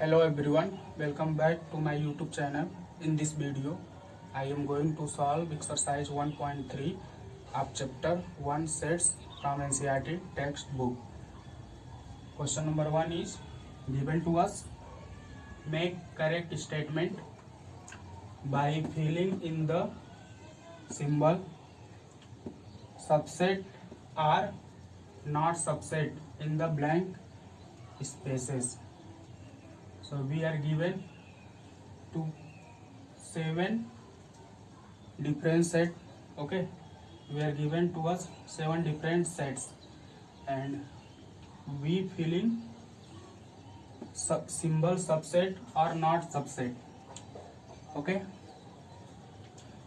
Hello everyone, welcome back to my YouTube channel. In this video, I am going to solve exercise 1.3 of chapter 1 sets from NCERT textbook. Question number 1 is given to us. Make correct statement by filling in the symbol subset or not subset in the blank spaces. So we are given to 7 different set. Okay, we are given to us 7 different sets and we filling symbol subset or not subset. Okay,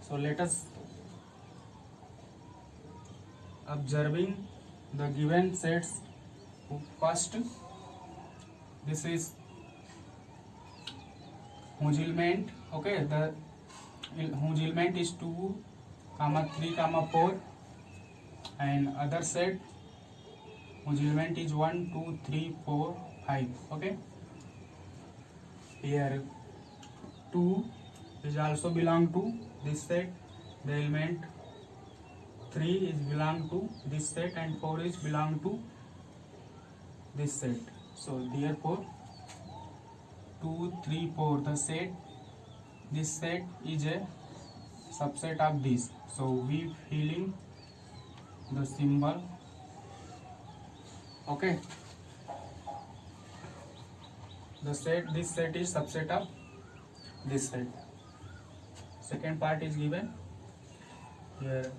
so let us observing the given sets. First, this is Hugilment. Okay, the Hugilment is 2, 3, 4, and other set Hugilment is 1, 2, 3, 4, 5. Okay, here 2 is also belong to this set. The element 3 is belong to this set and 4 is belong to this set. So therefore 2, 3, 4, the set, this set is a subset of this. So we filling the symbol. Okay, the set, this set is subset of this set. Second part is given here.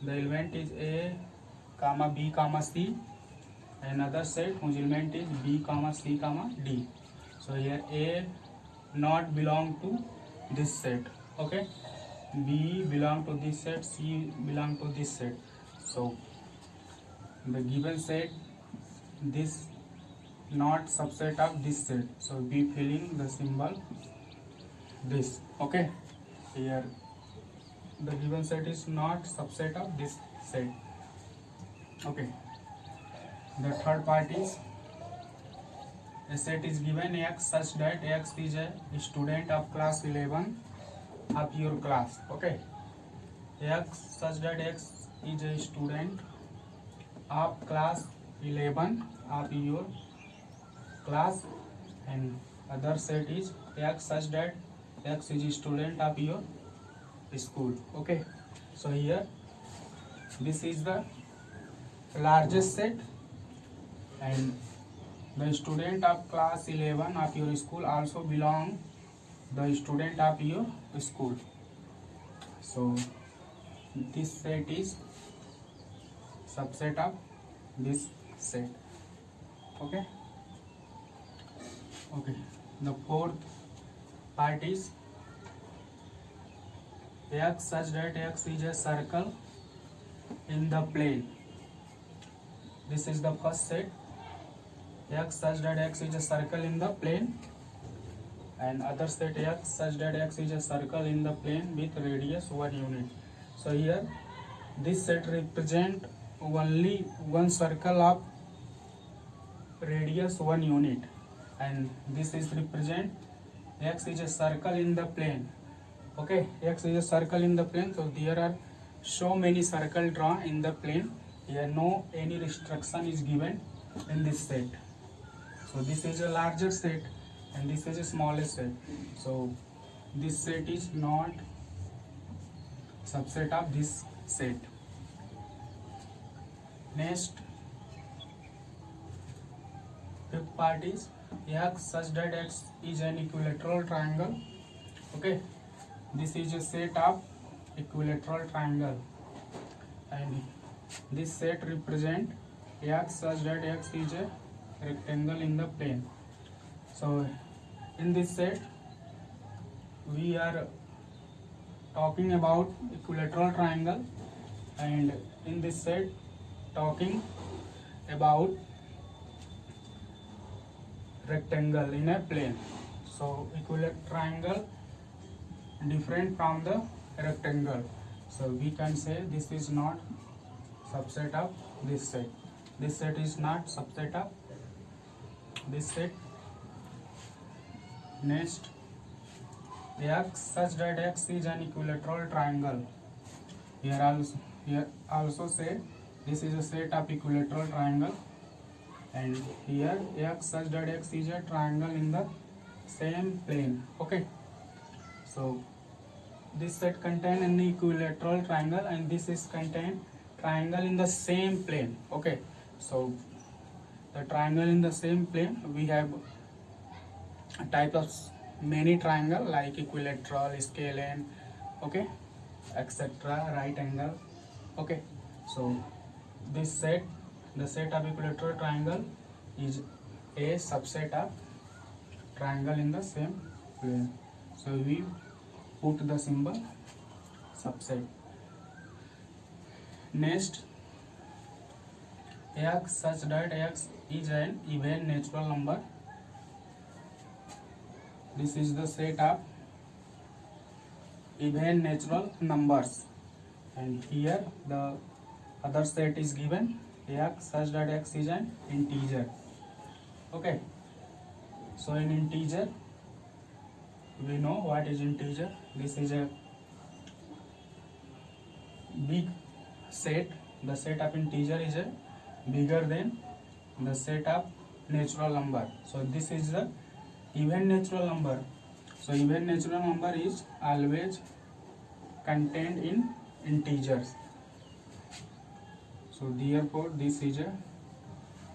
The element is A, comma B, comma C. Another set whose element is B, comma C, comma D. So here A not belong to this set. Okay, B belong to this set, C belong to this set. So the given set, this not subset of this set. So B filling the symbol this. Okay, here the given set is not subset of this set. Okay, the third part is a set is given X such that X is a student of class 11 of your class. Okay, X such that X is a student of class 11 of your class, and other set is X such that X is a student of your school. Okay, so here this is the largest set and the student of class 11 of your school also belong the student of your school. So this set is subset of this set. Okay, okay, the fourth part is X such that X is a circle in the plane. This is the first set. X such that X is a circle in the plane, and other set X such that X is a circle in the plane with radius 1 unit. So here this set represent only one circle of radius 1 unit, and this is represent X is a circle in the plane. Okay, X is a circle in the plane, so there are so many circle drawn in the plane. Here no any restriction is given in this set. So this is a larger set and this is a smaller set. So this set is not subset of this set. Next, fifth part is X such that X is an equilateral triangle. Okay, this is a set of equilateral triangle, and this set represent X such that X is a rectangle in the plane. So in this set we are talking about equilateral triangle, and in this set talking about rectangle in a plane. So equilateral triangle different from the rectangle, so we can say this is not subset of this set. This set is not subset of this set. Next, x such that x is an equilateral triangle. Here also say this is a set of equilateral triangle, and here x such that x is a triangle in the same plane. Okay, so this set contain an equilateral triangle, and this is contain triangle in the same plane. Okay, so the triangle in the same plane, we have a type of many triangle like equilateral, scalene, okay, etc., right angle. Okay, so this set, the set of equilateral triangle is a subset of triangle in the same plane. So we put the symbol subset. Next, x such that x is an even natural number. This is the set of even natural numbers, and here the other set is given, x such that x is an integer. Okay, so in integer, we know what is integer. This is a big set. The set of integer is a bigger than the set of natural number. So this is the even natural number. So even natural number is always contained in integers. So therefore this is a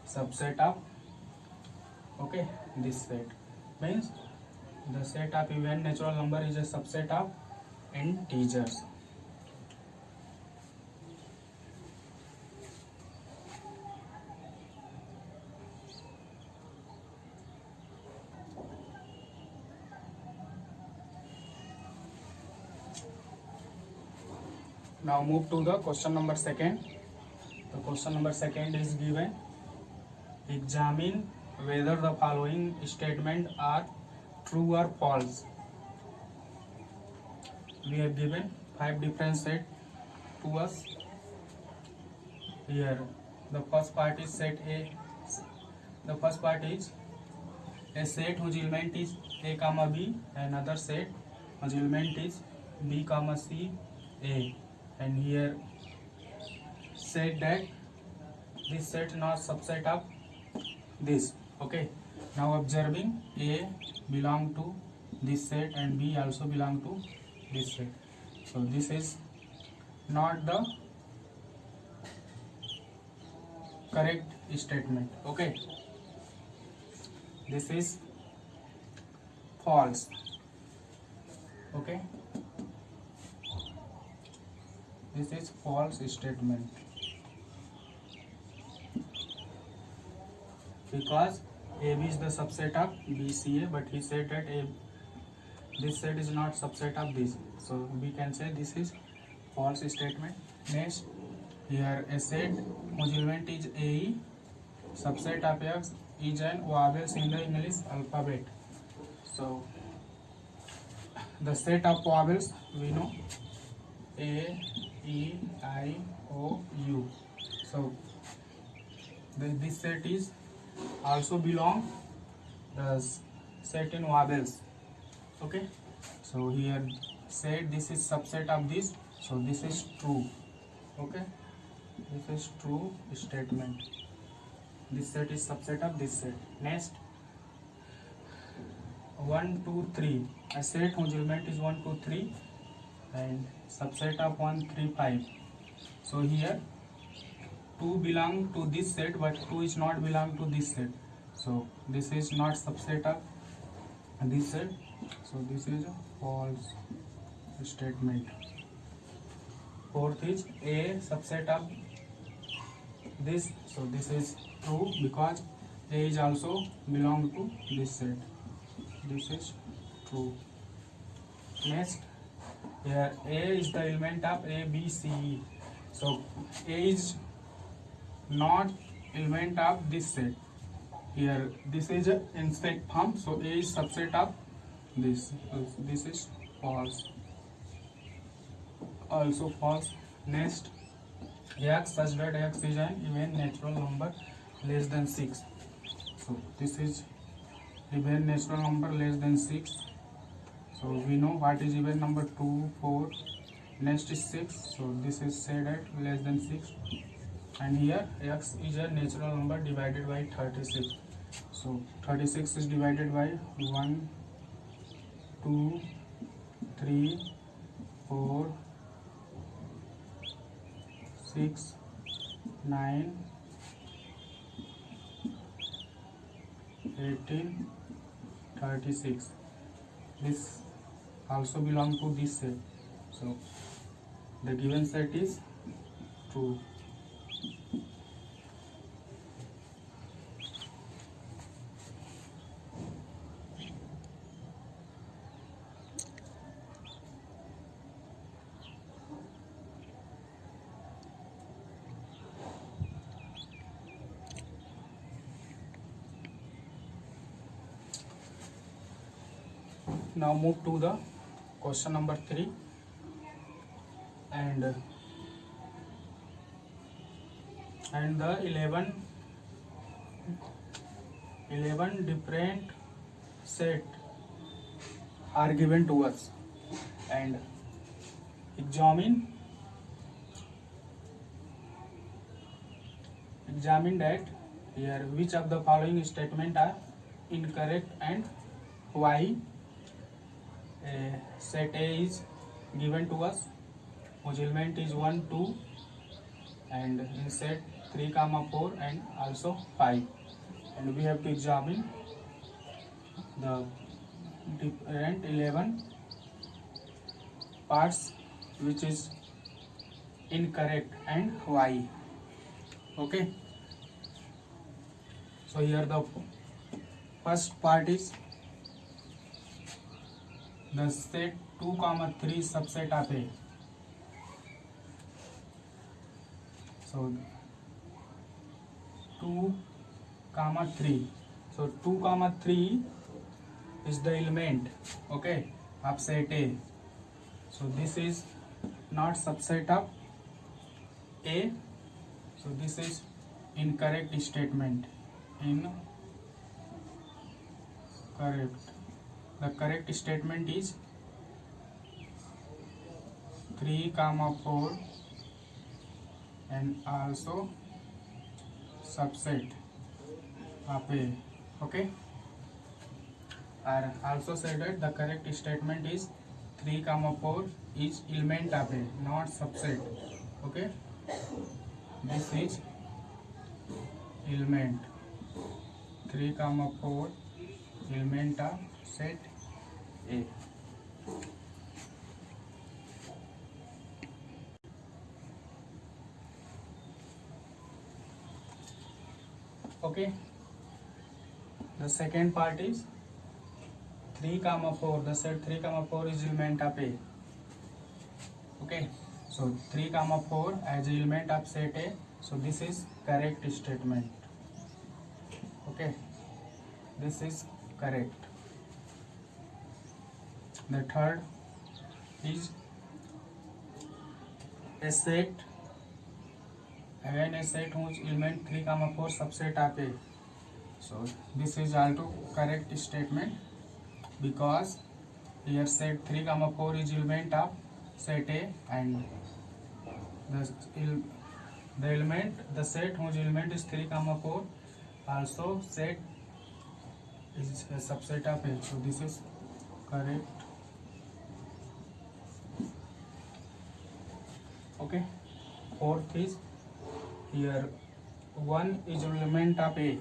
subset of, okay, this set means the set of even natural number is a subset of integers. Now move to the question number second. The question number second is given, examine whether the following statements are true or false. We have given 5 different sets to us. Here the first part is set A. The first part is a set whose element is A comma B, another set whose element is B comma C A, and here said that this set not subset of this. Okay, now observing A belong to this set and B also belong to this set, so this is not the correct statement. Okay, this is false. Okay, this is false statement, because AB is the subset of BCA, but he said that this set is not subset of this, so we can say this is false statement. Next, here a set whose element is AE, subset of X is an vowels in the English alphabet. So the set of vowels we know A, E, I, O, U. So this set is also belong the set in vowels. Okay, so here said this is subset of this, so this is true. Okay, this is true statement. This set is subset of this set. Next, 1, 2, 3. A set whose element is 1, 2, 3 and subset of 1, 3, 5. So here 2 belong to this set, but 2 is not belong to this set. So this is not subset of this set. So this is a false statement. Fourth is A subset of this. So this is true because A is also belong to this set. This is true. Next, here A is the element of A, B, C, E. So A is not element of this set. Here this is a insect form, so A is subset of this. This is false. Also false. Next, X such that X is an even natural number less than 6. So this is even natural number less than 6. So we know what is even number, 2, 4, next is 6. So this is said at less than 6. And here x is a natural number divided by 36. So 36 is divided by 1, 2, 3, 4, 6, 9, 18, 36. This also belong to this set. So the given set is true. Now move to the question number 3, and the 11 different set are given to us, and examine that here which of the following statement are incorrect and why. Set A is given to us, whose element is 1, 2, and in set 3, 4 and also 5, and we have to examine the different 11 parts which is incorrect and why. Okay, so here the first part is the set 2, 3 subset of A. So 2, 3. So 2, 3 is the element, okay, of set A. So this is not subset of A. So this is incorrect statement. Incorrect. The correct statement is 3, 4 and also subset of A. Okay. And also said that the correct statement is 3, 4 is element of A, not subset. Okay. This is element 3, 4 element of set A. Okay. The second part is 3, 4. The set 3, 4 is element of A. Okay. So 3, 4 as element of set A. So this is correct statement. Okay. This is correct. The third is a set, again a set whose element 3, 4 subset of A. So this is also correct statement, because here set 3, 4 is element of set A, and the set whose element is 3, 4 also set is a subset of A. So this is correct. Okay. Fourth is here 1 is element of A.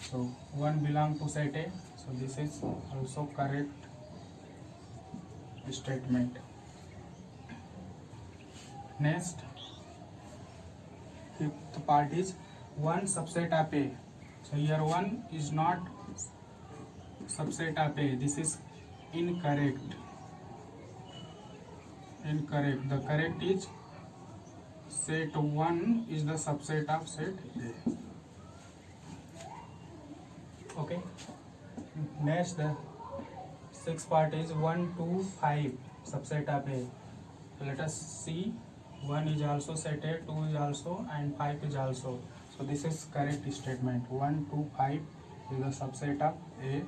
So 1 belong to set A. So this is also correct statement. Next, fifth part is 1 subset of A. So here 1 is not subset of A. This is incorrect. Incorrect. The correct is set 1 is the subset of set A. Okay. Next, the sixth part is 1, 2, 5 subset of A. So let us see. 1 is also set A, 2 is also, and 5 is also. So this is correct statement. 1, 2, 5 is the subset of A.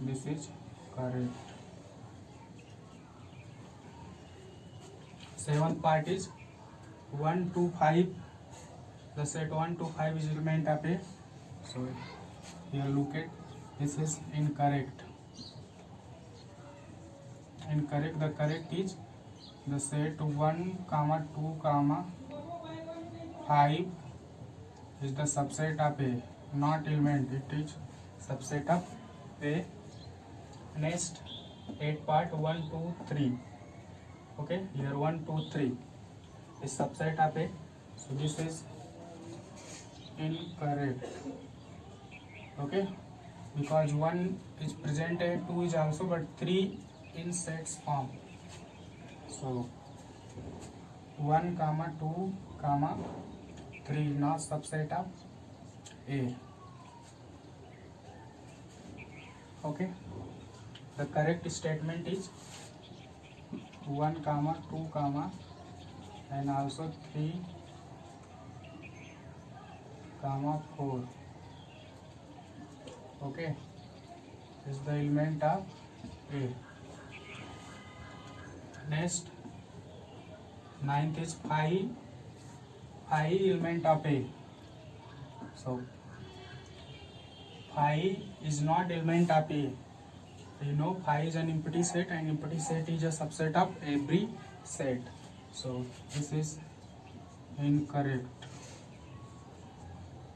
This is correct. Seventh part is 1 to 5. The set 1 to 5 is element of A. So here look at, this is incorrect. Incorrect. The correct is the set 1, 2, 5 is the subset of A, not element. It is subset of A. Next 8 part 1, 2, 3. Okay, here 1, 2, 3 is subset of A. So this is incorrect. Okay, because 1 is present here, 2 is also, but 3 in sets form. So 1, 2, 3 is not subset of A. Okay, the correct statement is 1, 2, and also 3, 4. Okay, is the element of A. Next, 9th is 5 element of A. So 5 is not element of A. You know 5 is an empty set, and empty set is a subset of every set. So this is incorrect.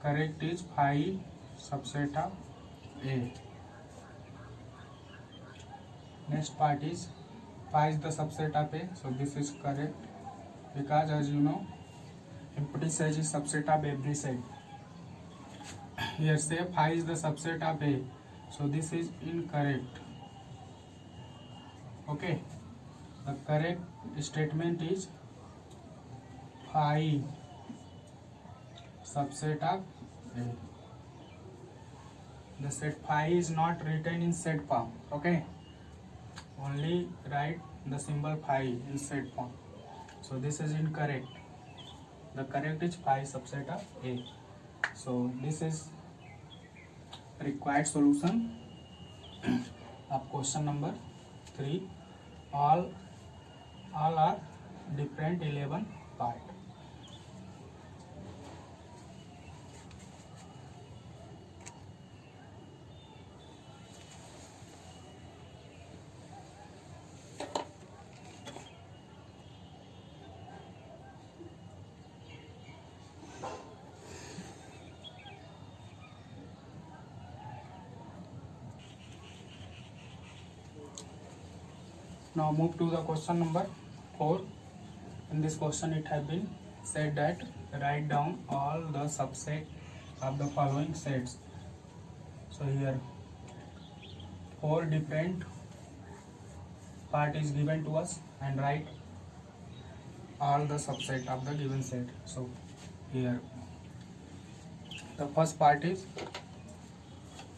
Correct is 5 subset of A. Next part is 5 is the subset of A. So this is correct, because as you know empty set is subset of every set. Here say 5 is the subset of A. So this is incorrect. Okay, the correct statement is 5 subset of A. The set 5 is not written in set form. Okay, only write the symbol 5 in set form. So this is incorrect. The correct is 5 subset of A. So this is required solution of question number 3. All are different 11 part. Now move to the question number 4. In this question it has been said that write down all the subset of the following sets. So here 4 different part is given to us, and write all the subset of the given set. So here the first part is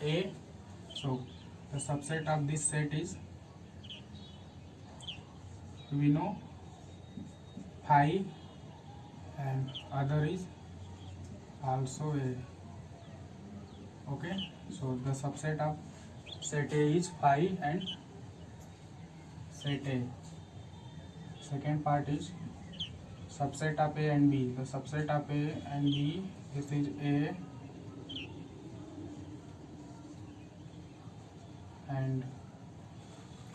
A. So the subset of this set is, we know 5, and other is also A. Okay, so the subset of set A is 5 and set A. Second part is subset of A and B. The subset of A and B, this is A and,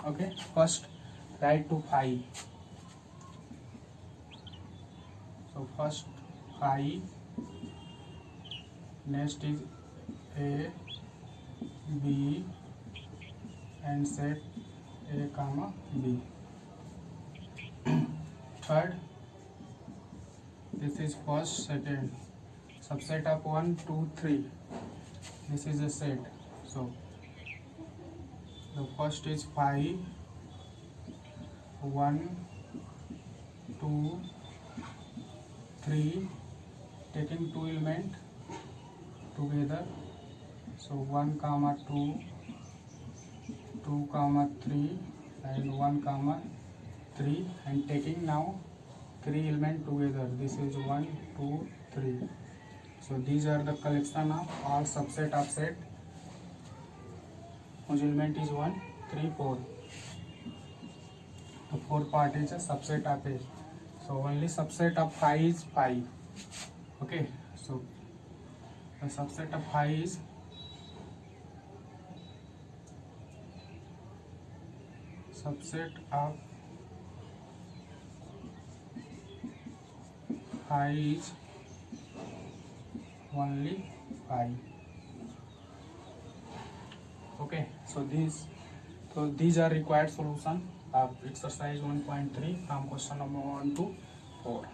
okay, first write to 5. So first 5, next is A, B, and set A comma B. Third, this is first, second, subset of 1, 2, 3. This is a set. So the first is 5, 1, 2, 3, taking 2 element together. So 1, 2, 2, 3, and 1, 3, and taking now 3 element together. This is 1, 2, 3. So these are the collection of all subset of set whose element is 1, 3, 4. The fourth part is a subset of A. So only subset of phi is 5. Okay, so the subset of phi is only 5. Okay, so these are required solution of exercise 1.3 from question number 1 to 4.